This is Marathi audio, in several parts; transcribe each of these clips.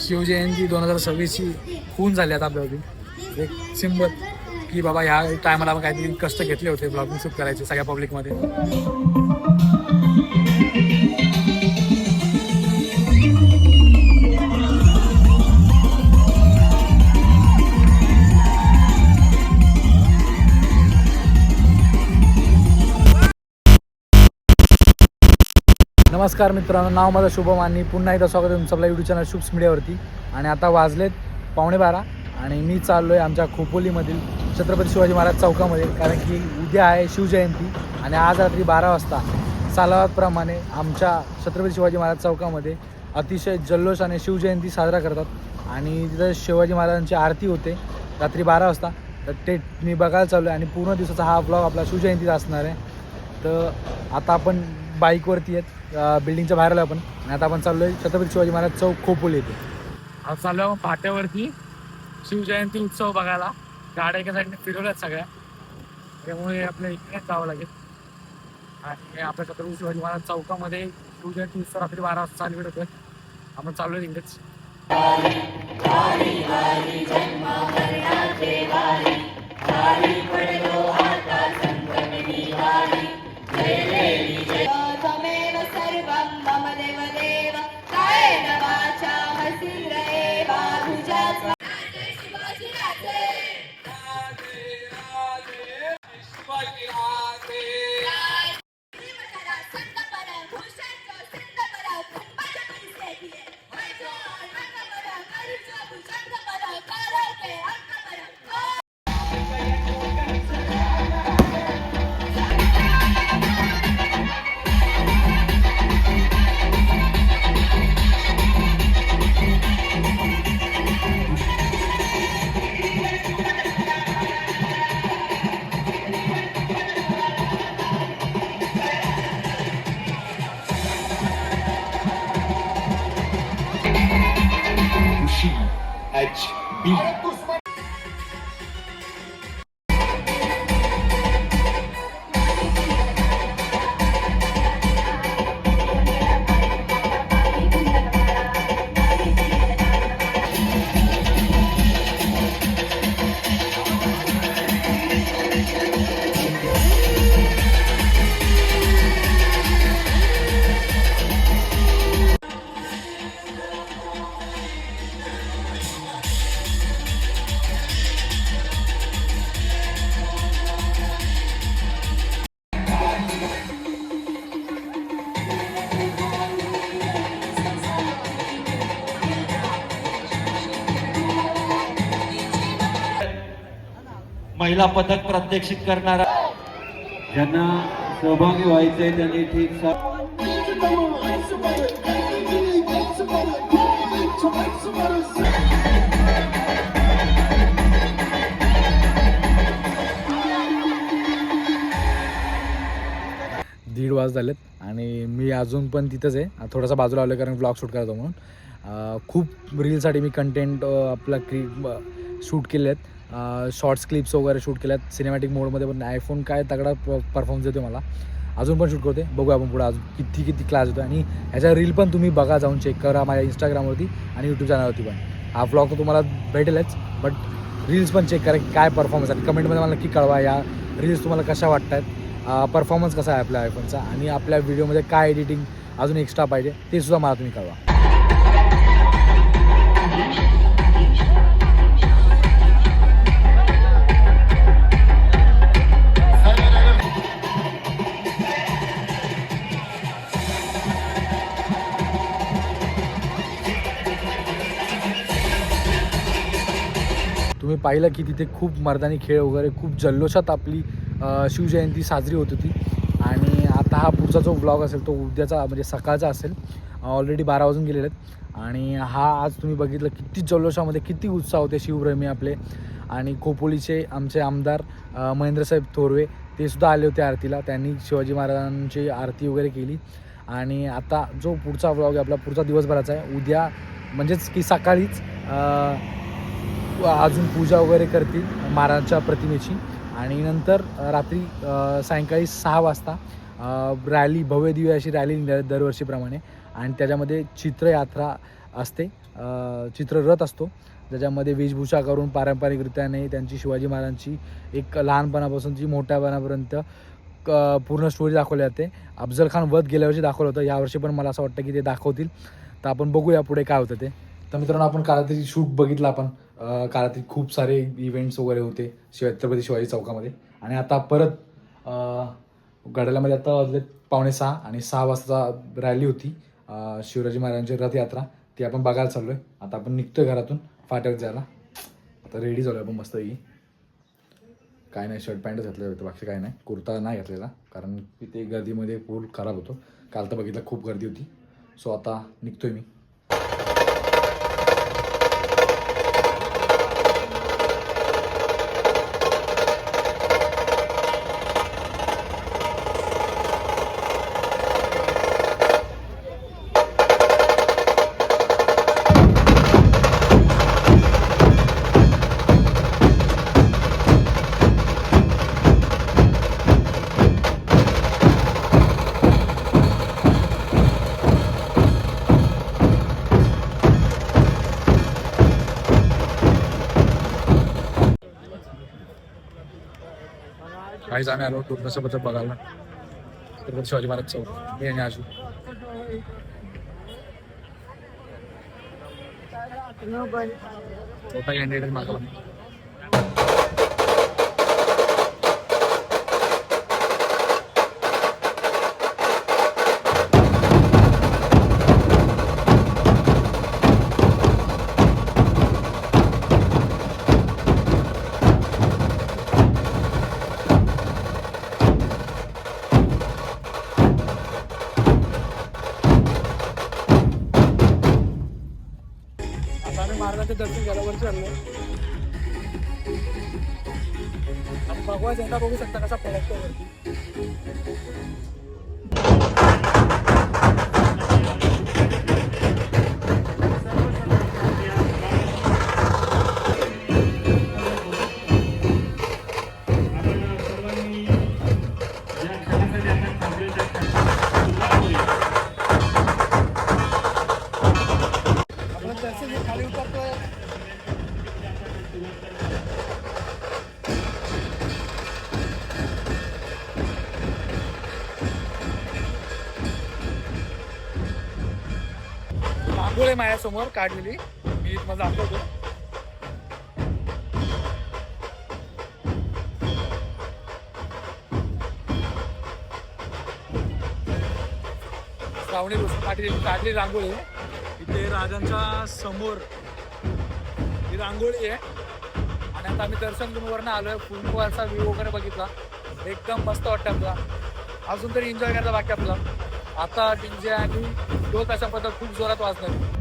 शिवजयंती 2026ची खून झाली आता आपल्यावरती एक सिंबल की बाबा ह्या टायमाला आपण काहीतरी कष्ट घेतले होते ब्लॉगिंग शूट करायचे सगळ्या पब्लिकमध्ये. नमस्कार मित्रांनो, नाव माझं शुभम आणि पुन्हा एकदा स्वागत आहे तुमचं आपल्या यूट्यूब चॅनल शुभ्स मीडियावरती. आणि आता वाजलेत 11:15 आणि मी चाललो आहे आमच्या खोपोलीमधील छत्रपती शिवाजी महाराज चौकामध्ये, कारण की उद्या आहे शिवजयंती आणि आज रात्री 12 वाजता सालावादप्रमाणे आमच्या छत्रपती शिवाजी महाराज चौकामध्ये अतिशय जल्लोषाने शिवजयंती साजरा करतात आणि तिथं शिवाजी महाराजांची आरती होते रात्री 12 वाजता. तर ते मी बघायला चाललो आहे आणि पूर्ण दिवसाचा हा ब्लॉग आपला शिवजयंतीचा असणार आहे. तर आता आपण बाईकवरती आहेत, बिल्डिंगच्या बाहेर आलो आपण आणि आता आपण चाललो आहे छत्रपती शिवाजी महाराज चौक खोपोली येथे. आज चाललो आहे फाट्यावरती शिवजयंती उत्सव बघायला. गाड्या एका साईडने फिरवल्यात सगळ्या, त्यामुळे आपल्या इकडे जावं लागेल. आणि आपल्या छत्रपती शिवाजी महाराज चौकामध्ये शिवजयंती उत्सव रात्री 12 वाजता चालू होतोय. आपण चाललो आहे तिकडेच. महिला पथक प्रात्यक्षिक करणारा ज्यांना सहभागी व्हायचंय त्यांनी ठीक 1:30 वाजता झालेत आणि मी अजून पण तिथंच आहे. थोडासा बाजूला आलो कारण ब्लॉग शूट करतो म्हणून. खूप रीलसाठी मी कंटेंट आपला शूट केले आहेत, शॉर्ट्स क्लिप्स वगैरे शूट केल्यात सिनेमॅटिक मोडमध्ये. पण आयफोन काय तगडा परफॉर्मन्स देतो मला, अजून पण शूट करते. बघूया आपण पुढे अजून किती क्लास येतो. आणि ह्याच्या रील पण तुम्ही बघा, जाऊन चेक करा माझ्या इंस्टाग्रामवरती आणि यूट्यूब चॅनलवरती पण. हा व्लॉग तर तुम्हाला भेटेलच, बट रील्स पण चेक करा काय परफॉर्मन्स आहे. कमेंटमध्ये मला नक्की कळवा या रील्स तुम्हाला कशा वाटत आहेत, परफॉर्मन्स कसा आहे आपल्या आयफोनचा, आणि आपल्या व्हिडिओमध्ये काय एडिटिंग अजून एक्स्ट्रा पाहिजे ते सुद्धा मला तुम्ही कळवा. तुम्ही पाहिलं की तिथे खूप मर्दानी खेळ वगैरे खूप जल्लोषात आपली शिवजयंती साजरी होत होती. आणि आता हा पुढचा जो व्लॉग असेल तो उद्याचा म्हणजे सकाळचा असेल. ऑलरेडी 12 वाजून गेलेले आहेत आणि हा आज तुम्ही बघितलं किती जल्लोषामध्ये किती उत्साह होते शिवप्रेमी आपले. आणि खोपोलीचे आमचे आमदार महेंद्रसाहेब थोरवे ते सुद्धा आले होते आरतीला. त्यांनी शिवाजी महाराजांची आरती वगैरे केली. आणि आता जो पुढचा व्लॉग आहे आपला पुढचा दिवसभराचा आहे. उद्या म्हणजेच की सकाळीच अजून पूजा वगैरे करतील महाराजांच्या प्रतिमेची. आणि नंतर रात्री सायंकाळी 6 वाजता रॅली, भव्य दिव्य अशी रॅली निघाली दरवर्षीप्रमाणे. आणि त्याच्यामध्ये चित्रयात्रा असते, चित्ररथ असतो, ज्याच्यामध्ये वेशभूषा करून पारंपरिकरित्याने त्यांची शिवाजी महाराजांची एक लहानपणापासून जी मोठ्यापणापर्यंत पूर्ण स्टोरी दाखवली जाते. अफजल खान वध गेल्या वर्षी दाखवलं होतं, यावर्षी पण मला असं वाटतं की ते दाखवतील. तर आपण बघूया पुढे काय होतं ते. तर मित्रांनो, आपण कारातील शूट बघितलं. आपण कारातील खूप सारे इव्हेंट्स वगैरे होते छत्रपती शिवाजी चौकामध्ये. आणि आता परत घड्याळामध्ये आता वाजले 5:45 आणि 6 वाजता रॅली होती शिवाजी महाराजांची रथयात्रा, ती आपण बघायला चाललो आहे. आता आपण निघतोय घरातून फाट्यावर जायला. आता रेडी झालो आपण मस्त. काय नाही, शर्ट पॅन्टच घातलं होतं, बाकी काय नाही. कुर्ता नाही घातलेला कारण तिथे गर्दीमध्ये पूल खराब होतो. काल तर बघितलं खूप गर्दी होती. सो आता निघतोय मी. काही आम्ही आलो टोपणासोबत बघायला छत्रपती शिवाजी महाराज चौक. मी आणि आजू छोटा कॅन्डिडेट मागवला. महाराजांचं दर्शन घ्यायला वर चाललो आणि भगवा झेंडा बघू शकता कसा फडकतो वरती. खाली उतरतोय. रांगोळी माझ्यासमोर काढलेली, मी माझं दाखवतो. श्रावणी पाटील काढली रांगोळी. इथे राजांच्या समोर ही रांगोळी आहे. आणि आता आम्ही दर्शन घेऊन वरनं आलोय. फुलवरचा व्ह्यू वगैरे बघितला, एकदम मस्त वाटतं आपला. अजून तरी एन्जॉय करायला बाकी आपला. आता डीजे आणि ढोल ताशा पद्धत खूप जोरात वाजणार.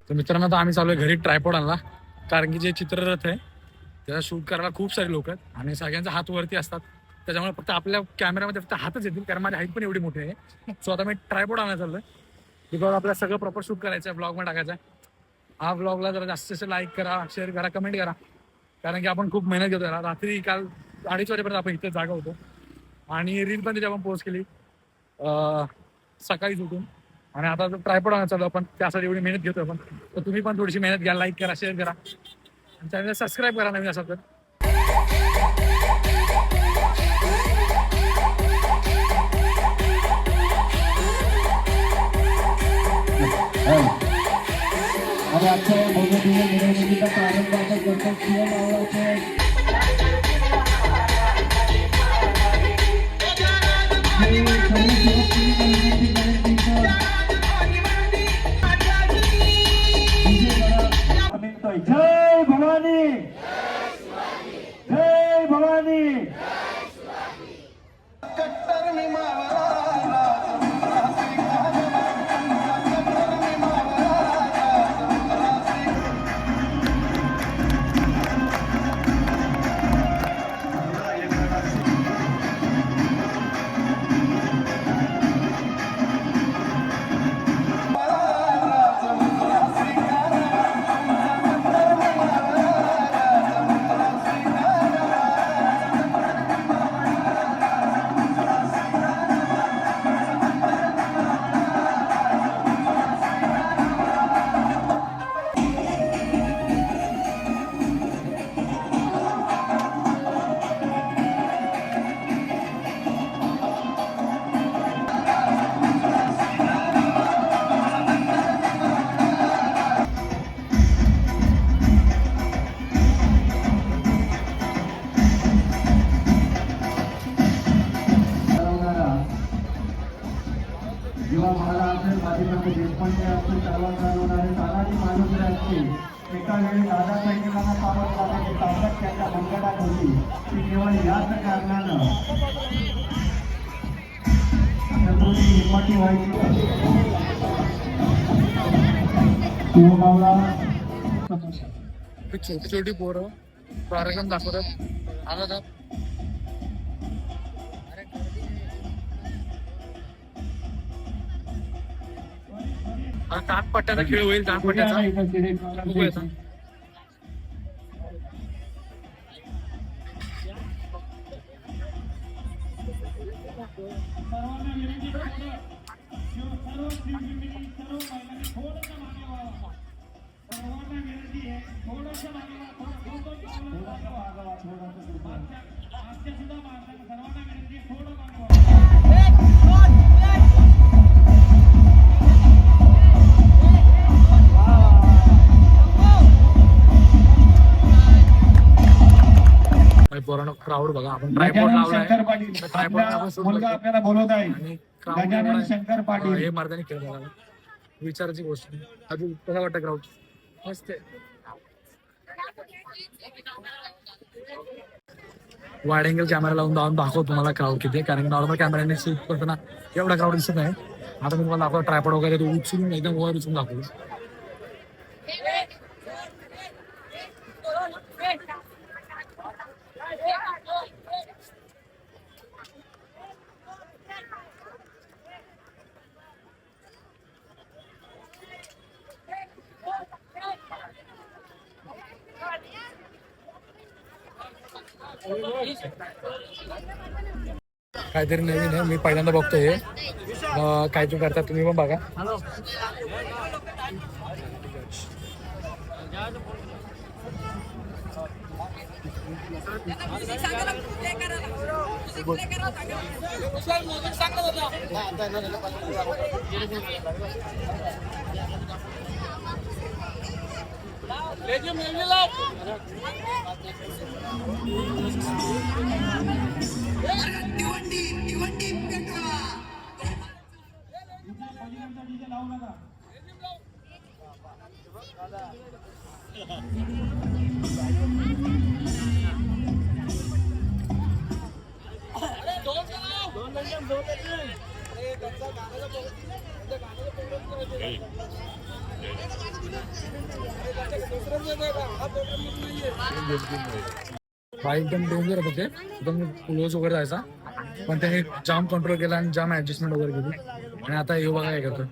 तर मित्रांनो, आता आम्ही चालू आहे घरी ट्रायपॉड आणला, कारण की जे चित्ररथ आहे त्याला शूट करायला खूप सारे लोक आहेत आणि सगळ्यांचा हात वरती असतात. त्याच्यामुळे फक्त आपल्या कॅमेरामध्ये फक्त हातच येतील, कारण माझी हाईट पण एवढी मोठी आहे. सो आता मी ट्रायपॉड आणायला चाललोय, बिकॉज आपल्याला सगळं प्रॉपर शूट करायचं आहे, ब्लॉगमध्ये टाकायचं आहे. हा ब्लॉगला जरा जास्त लाईक करा, शेअर करा, कमेंट करा, कारण की आपण खूप मेहनत घेतो. रात्री काल 2:30 वाजेपर्यंत आपण इथे जागा होतो आणि रील पण त्याची आपण पोस्ट केली सकाळीच उठून. आणि आता ट्रायपॉड आणायला चालू आपण, त्यासाठी एवढी मेहनत घेतो आपण. तर तुम्ही पण थोडीशी मेहनत घ्या, लाईक करा, शेअर करा आणि चॅनलला सबस्क्राईब करा नवीन असाल तर. आणि आजच्या भव्य मिरवणुकीचा प्रारंभ आपण करतो. सिंह मावळाचे जय भवानी, जय भवानी. सेवा करवणारे तानाजी मालुसरे असतील एका वेळी दादा सैनिकांना सावध करण्याची ताकद त्यांच्या मंगळात होती ती केवळ याच कारणानं शत्रूची हिंमती व्हायची शिवगावला छोटी छोटी पोरं कार्यक्रम दाखवतात आता ताटपट्ट्याचा खेळ होईल ताटपट्ट्याचा बघूया आता. पोरांनो क्राऊड बघा आपण ट्रायपॉड लावलाय ट्रायपॉड आपण मुलगा आपल्याला बोलवत आहे आणि गजानन शंकर पाटील हे मर्दानी खेळ बघायला विचारायची गोष्ट नाही. अजून कसा वाटतं क्राऊड मस्त वाईड अँगल कॅमेरा लावून दाखवतो तुम्हाला क्राऊड किती, कारण की नॉर्मल कॅमेऱ्याने शूट करताना एवढा क्राऊड दिसत नाही. आता मी तुम्हाला दाखवतो ट्रायपॉड वगैरे तो उचलून एकदम वर उचलून दाखवतो. काहीतरी नवीन आहे, मी पहिल्यांदा बघतोय काय तुम्ही करता तुम्ही पण बघा. बाईक एकदम डेंजर होते, एकदम क्लोज वगैरे जायचा, पण त्याने जाम कंट्रोल केला आणि जाम ऍडजस्टमेंट वगैरे केली. आणि आता हे बघा काय करतो.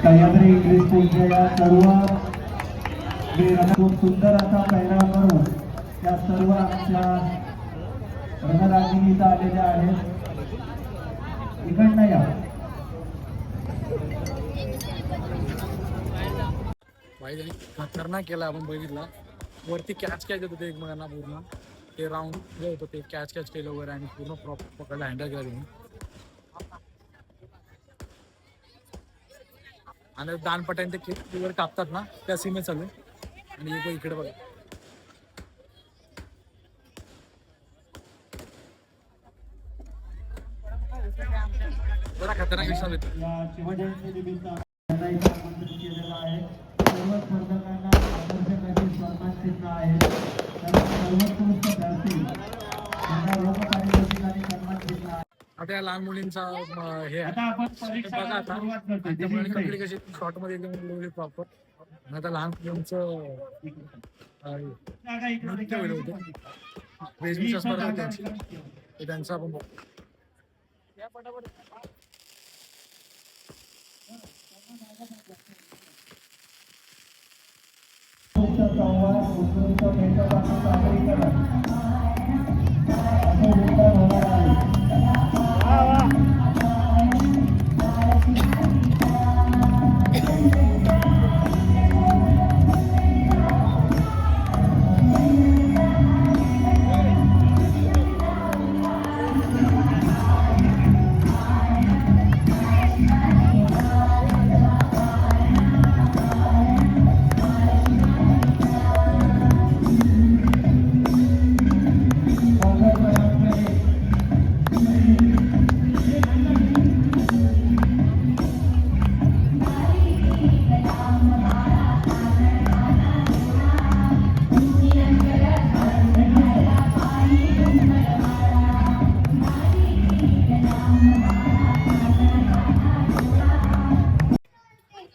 सह्याद्री इंग्लिश स्कूलच्या या सर्व खूप सुंदर असा पेहराव करून या सर्व आमच्या रणरागिणीत आलेल्या आहेत. इकडनं या. खतरनाक केला आपण बघितला, वरती कॅच येत होते एकमेकांना पूर्ण ते राऊंड जे होतं ते कॅच केलं वगैरे आणि पूर्ण प्रॉपर पकडला हँडल केला त्यांनी. आणि दानपट्याने ते केक वगैरे कापतात ना त्या सीमे चालू आहे. आणि हे इकडे बघा बरा खतरनाक विषय होता. या शिवजयंतीनिमित्त त्यांनाही आमंत्रित केलेलं आहे. सर्व स्पर्धकांना आकर्षक अशी सन्मानचिन्ह आहे. सर्वोत्कृष्ट ठरतील त्यांना रोख पारितोषिक आणि सन्मानचिन्ह आहे. आता या लहान मुलींचा हे आता आपण परीक्षेला बघा आता सुरुवात करतोय. त्यामुळे कपडे कसे शॉर्ट मध्ये एकदम प्रॉपर. आता लहान मुलींचं जागा इकडे नृत्य वगैरे होतं. वेशभूषा स्पर्धा होती त्यांची ते त्यांचा आपण बघू. संवाद उत्कृष्ट मेकअप आणि सादरीकरण असे विधान होणार आहे.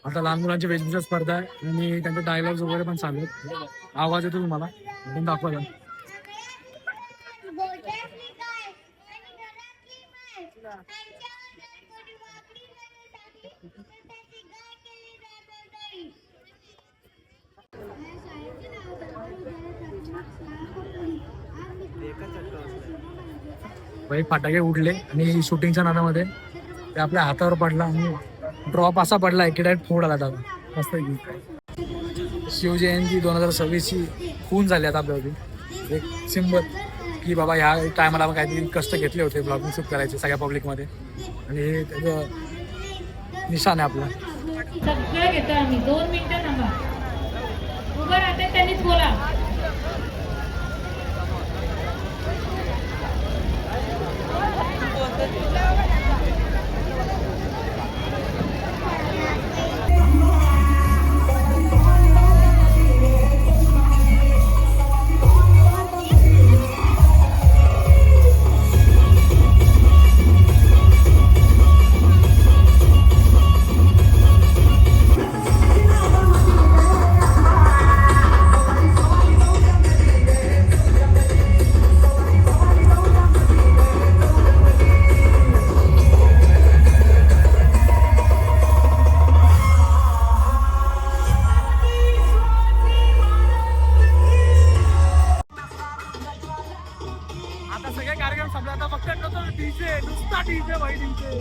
आता लहान मुलांची वेशभूषा स्पर्धा आहे आणि त्यांचे डायलॉग्स वगैरे पण चालू आहेत. आवाज येतो तुम्हाला आपण दाखवायला. भाई फटाके उडले आणि शूटिंगच्या नादामध्ये ते आपल्या हातावर पडला आणि ड्रॉप असा पडला की डायरेक्ट फोड आला त्याला. मस्त शिवजयंती 2026ची खून झाली आता आपल्यावरती. एक सिंबल की बाबा ह्या टायमाला आपण काहीतरी कष्ट घेतले होते ब्लॉगिंग शूट करायचे सगळ्या पब्लिकमध्ये आणि हे त्याचं निशाण आहे आपलं. सगळं घेतो आम्ही. 2 मिनिटं थांबा. उभं राहते त्यांनीच बोला. आता सगळे कार्यक्रम संपले. आता फक्त डीजे नुसता डीजे भाई डीजे.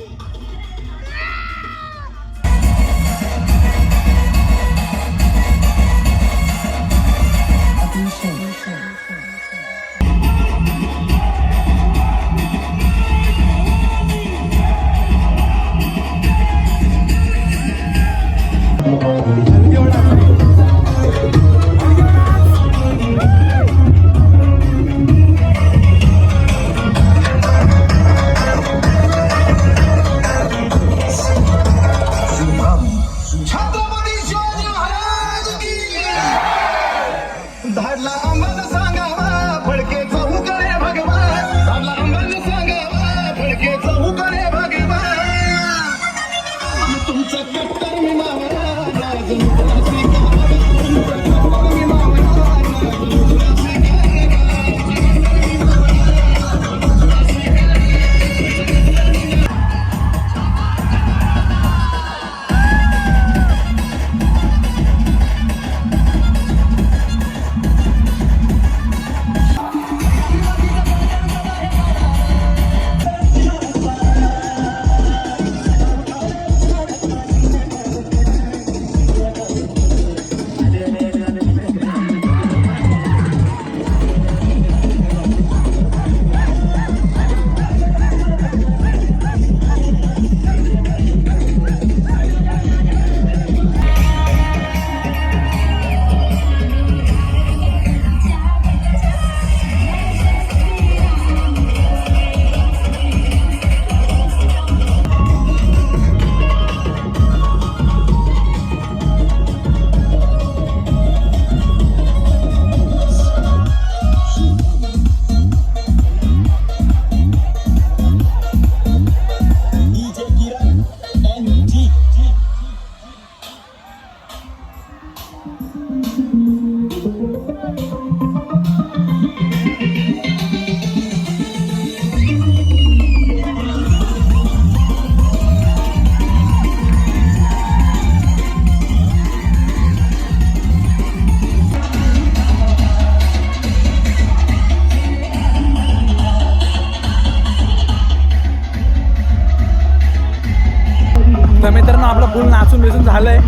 धाडला आम्हाला सांगा झालं आहे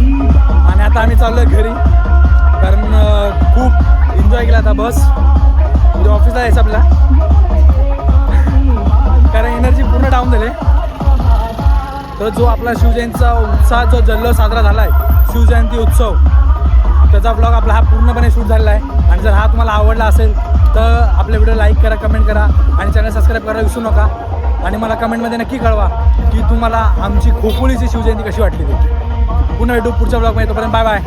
आणि आता आम्ही चाललो आहे घरी, कारण खूप एन्जॉय केला आता. बस म्हणजे ऑफिसला यायचं आपल्या, कारण एनर्जी पूर्ण डाऊन झाली. तर जो आपला शिवजयंतीचा उत्साह जो जल्लोष साजरा झाला आहे, शिवजयंती उत्सव, त्याचा ब्लॉग आपला हा पूर्णपणे शूट झालेला आहे. आणि जर हा तुम्हाला आवडला असेल तर आपल्या व्हिडिओ लाईक करा, कमेंट करा आणि चॅनल सबस्क्राईब करायला विसरू नका. आणि मला कमेंटमध्ये नक्की कळवा की तुम्हाला आमची खोपोलीची शिवजयंती कशी वाटली ती. पुन्हा भेटू पुढच्या ब्लॉगमध्ये. तोपर्यंत बाय बाय.